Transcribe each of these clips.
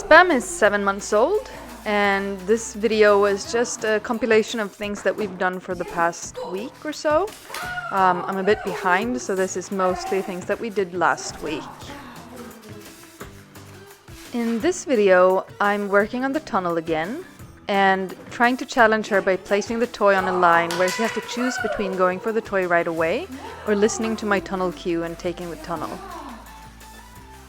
Spam is 7 months old, and this video was just a compilation of things that we've done for the past week or so. I'm a bit behind, so this is mostly things that we did last week. In this video, I'm working on the tunnel again and trying to challenge her by placing the toy on a line where she has to choose between going for the toy right away or listening to my tunnel cue and taking the tunnel.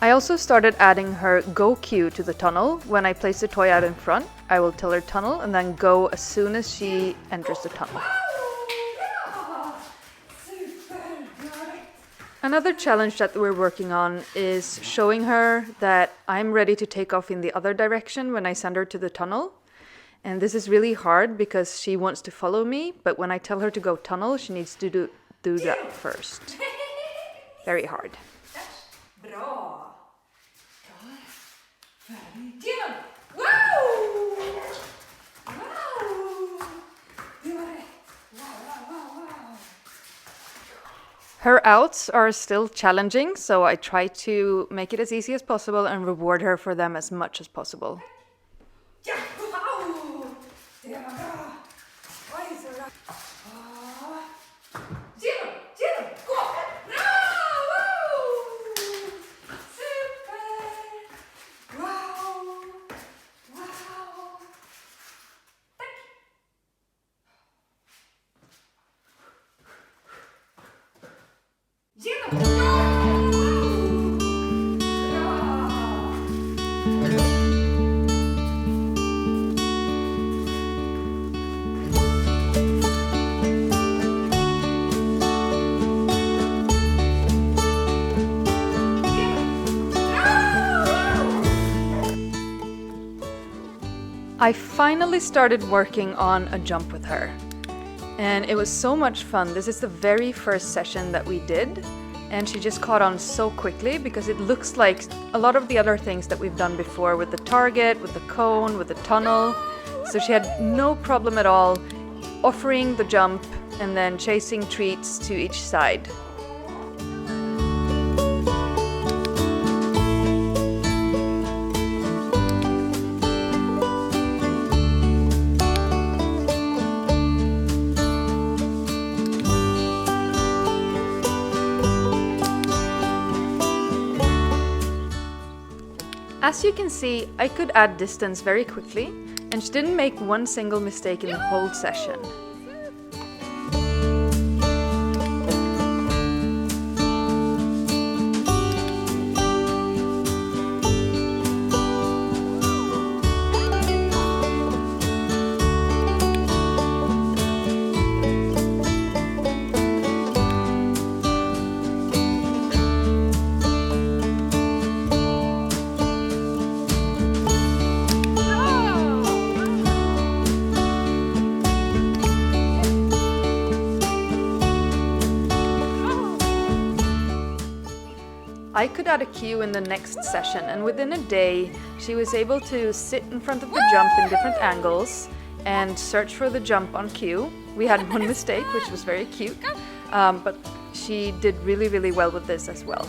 I also started adding her go cue to the tunnel. When I place the toy out in front, I will tell her tunnel and then go as soon as she enters the tunnel. Another challenge that we're working on is showing her that I'm ready to take off in the other direction when I send her to the tunnel. And this is really hard because she wants to follow me, but when I tell her to go tunnel, she needs to do that first. Very hard. Bra! Färdig! Genom! Wow! Wow! Det var rätt! Wow! Her outs are still challenging, so I try to make it as easy as possible and reward her for them as much as possible. Ja! Wow! Det var bra! Oj, så bra! Genom! Gå! Bra! I finally started working on a jump with her, and it was so much fun. This is the very first session that we did, and she just caught on so quickly because it looks like a lot of the other things that we've done before with the target, with the cone, with the tunnel. So she had no problem at all offering the jump and then chasing treats to each side. As you can see, I could add distance very quickly, and she didn't make one single mistake in the whole session. I could add a cue in the next session, and within a day she was able to sit in front of the jump in different angles and search for the jump on cue. We had one mistake, which was very cute, but she did really well with this as well.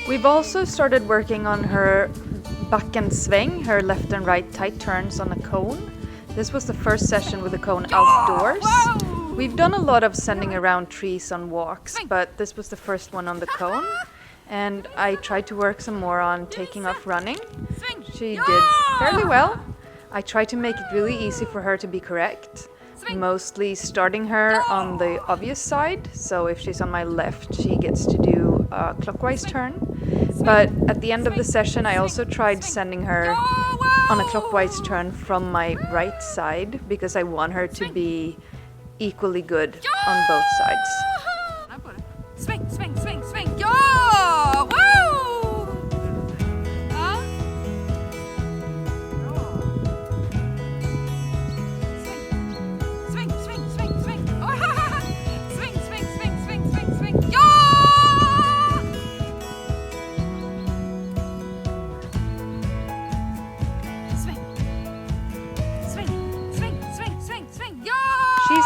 We've also started working on her back and swing, her left and right tight turns on a cone. This was the first session with the cone outdoors. We've done a lot of sending around trees on walks, but this was the first one on the cone. And I tried to work some more on taking off running. She did fairly well. I tried to make it really easy for her to be correct, mostly starting her on the obvious side. So if she's on my left, she gets to do a clockwise turn. But at the end of the session, I also tried sending her on a clockwise turn from my right side because I want her to be equally good on both sides.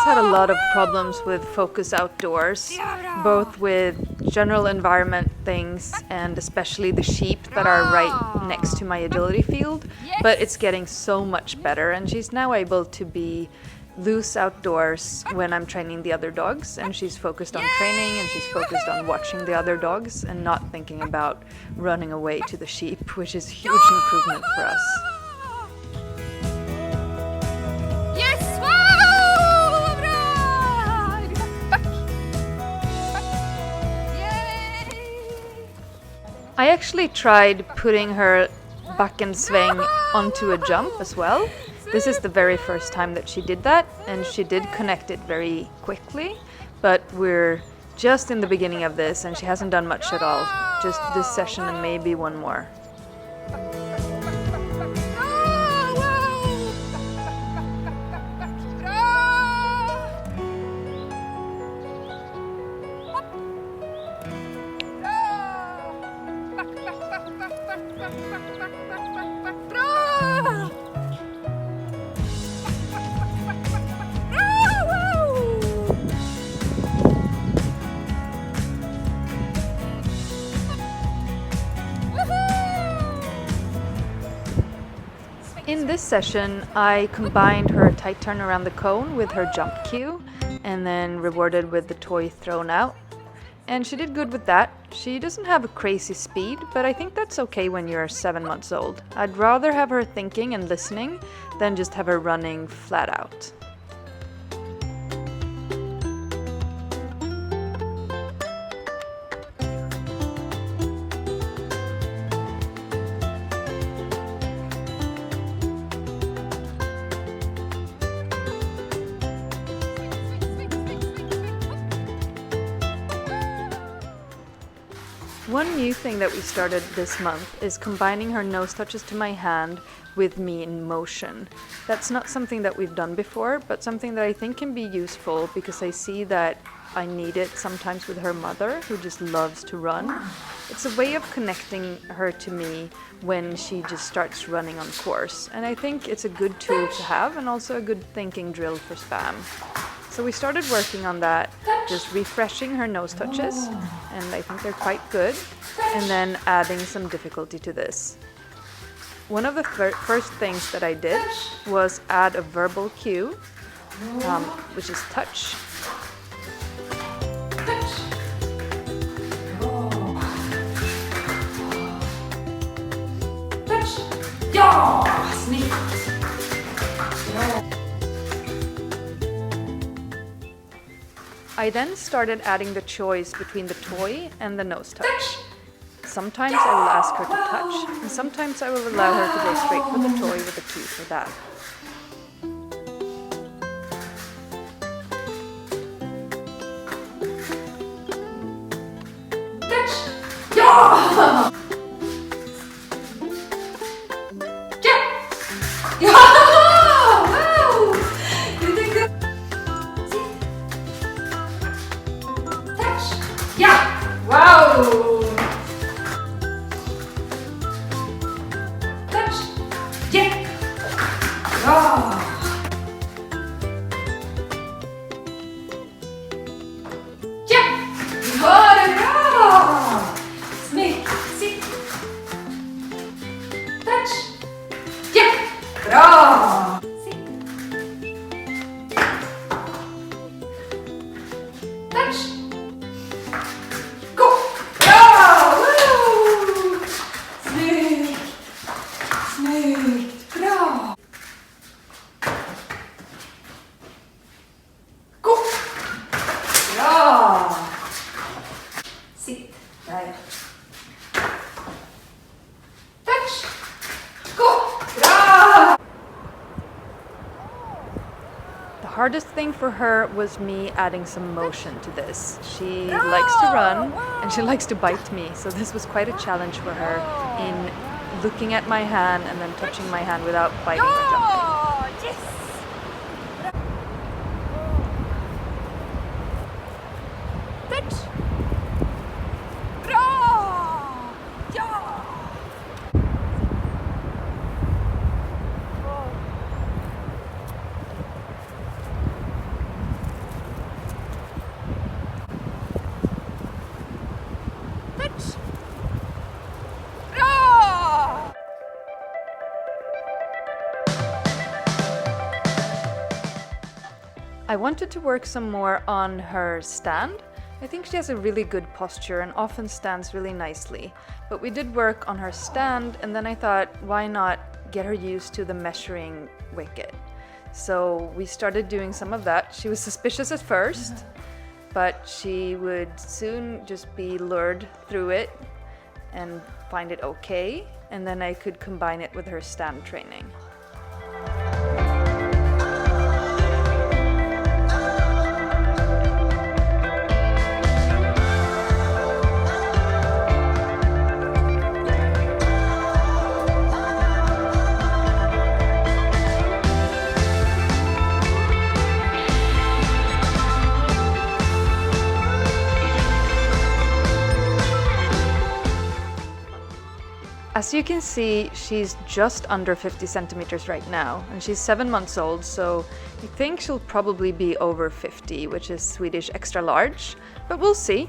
had a lot of problems with focus outdoors, both with general environment things and especially the sheep that are right next to my agility field, but it's getting so much better and she's now able to be loose outdoors when I'm training the other dogs, and she's focused on training and she's focused on watching the other dogs and not thinking about running away to the sheep, which is a huge improvement for us. I actually tried putting her backensväng onto a jump as well. This is the very first time that she did that, and she did connect it very quickly, but we're just in the beginning of this and she hasn't done much at all. Just this session and maybe one more. In this session, I combined her tight turn around the cone with her jump cue and then rewarded with the toy thrown out. And she did good with that. She doesn't have a crazy speed, but I think that's okay when you're 7 months old. I'd rather have her thinking and listening than just have her running flat out. One new thing that we started this month is combining her nose touches to my hand with me in motion. That's not something that we've done before, but something that I think can be useful because I see that I need it sometimes with her mother, who just loves to run. It's a way of connecting her to me when she just starts running on course, and I think it's a good tool to have and also a good thinking drill for Spam. So we started working on that, just refreshing her nose touches, and I think they're quite good, and then adding some difficulty to this. One of the first things that I did was add a verbal cue, which is touch. Ja, snyggt! I then started adding the choice between the toy and the nose touch. Sometimes I will ask her to touch, and sometimes I will allow her to go straight for the toy with a cue for that. Touch! Ja! Ja! Wow! You did good! Touch! Ja! Wow! Touch! Yeah! Ja! Ja! Ja, det är bra! Snyggt! Sitt! Touch! Ja! Bra! Sitt! Touch! Gå! Bra! Woo! Snyggt! Snyggt! Bra! Gå! Bra! Sitt där. Touch! Gå! Bra! The hardest thing for her was me adding some motion to this. She likes to run and she likes to bite me, so this was quite a challenge for her in looking at my hand and then touching my hand without biting or jumping. Yes! Touch! Bra! Ja! I wanted to work some more on her stand. I think she has a really good posture and often stands really nicely. But we did work on her stand, and then I thought, why not get her used to the measuring wicket? So we started doing some of that. She was suspicious at first, but she would soon just be lured through it and find it okay. And then I could combine it with her stand training. As you can see, she's just under 50 centimeters right now, and she's 7 months old, so I think she'll probably be over 50, which is Swedish extra large, but we'll see.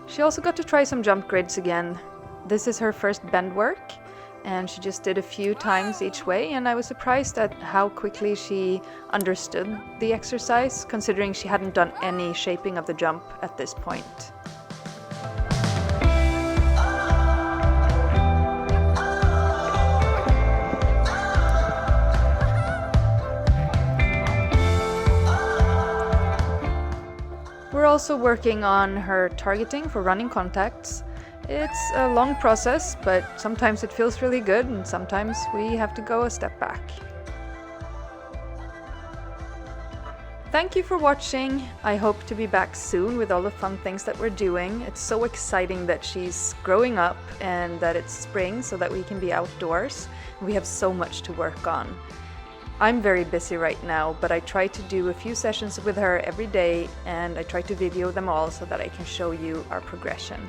She also got to try some jump grids again. This is her first bend work, and she just did a few times each way, and I was surprised at how quickly she understood the exercise, considering she hadn't done any shaping of the jump at this point. We're also working on her targeting for running contacts. It's a long process, but sometimes it feels really good and sometimes we have to go a step back. Thank you for watching. I hope to be back soon with all the fun things that we're doing. It's so exciting that she's growing up and that it's spring so that we can be outdoors. We have so much to work on. I'm very busy right now, but I try to do a few sessions with her every day, and I try to video them all so that I can show you our progression.